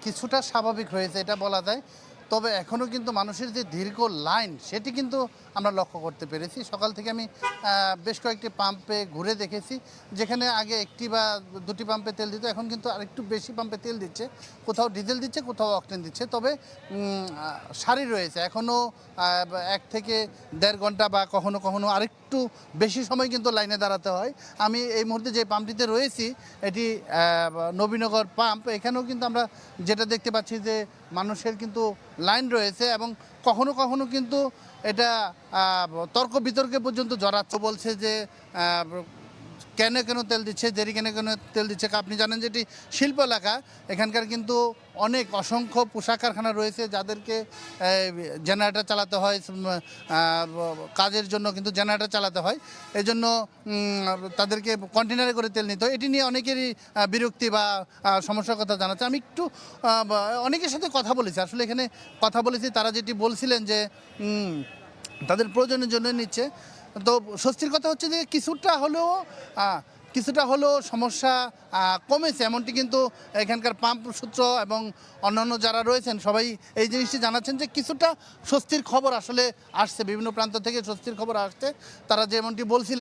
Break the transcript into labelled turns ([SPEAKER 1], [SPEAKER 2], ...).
[SPEAKER 1] কিছুটা স্বাভাবিক হয়েছে এটা বলা যায়। তবে এখনও কিন্তু মানুষের যে দীর্ঘ লাইন সেটি কিন্তু আমরা লক্ষ্য করতে পেরেছি। সকাল থেকে আমি বেশ কয়েকটি পাম্পে ঘুরে দেখেছি। যেখানে আগে ১টি বা ২টি পাম্পে তেল দিত, এখন কিন্তু আরেকটু বেশি পাম্পে তেল দিচ্ছে। কোথাও ডিজেল দিচ্ছে, কোথাও অকটেন দিচ্ছে। তবে সারি রয়েছে। এখনও ১ থেকে ১.৫ ঘন্টা বা কখনো, কখনো আরেকটু বেশি সময় কিন্তু লাইনে দাঁড়াতে হয়। আমি এই মুহূর্তে যে পাম্পটিতে রয়েছি এটি নবীনগর পাম্প। এখানেও কিন্তু আমরা যেটা দেখতে পাচ্ছি যে মানুষের কিন্তু লাইন রয়েছে এবং কখনো, কখনো কিন্তু এটা তর্ক বিতর্কে পর্যন্ত জড়াচ্ছে। বলছে যে কেন তেল দিচ্ছে, কেন তেল দিচ্ছে। আপনি জানেন যে এটি শিল্প এলাকা। এখানকার কিন্তু অনেক অসংখ্য পোশাক কারখানা রয়েছে যাদেরকে জেনারেটর চালাতে হয়, কাজের জন্য কিন্তু জেনারেটর চালাতে হয়। এজন্য তাদেরকে কন্টেনারে করে তেল নিতে হয়। এটি নিয়ে অনেকেরই বিরক্তি বা সমস্যার কথা জানাচ্ছে। আমি একটু অনেকের সাথে কথা বলেছি। আসলে এখানে কথা বলেছি, তারা যেটি বলছিলেন যে তাদের প্রয়োজনের জন্য নিচ্ছে। তো স্বস্তির কথা হচ্ছে যে কিছুটা হলেও সমস্যা কমেছে, এমনটি কিন্তু এখানকার পাম্প সূত্র এবং অন্যান্য যারা রয়েছেন সবাই এই জিনিসটি জানাচ্ছেন যে কিছুটা স্বস্তির খবর আসলে আসছে, বিভিন্ন প্রান্ত থেকে স্বস্তির খবর আসছে। তারা যেমনটি বলছিলেন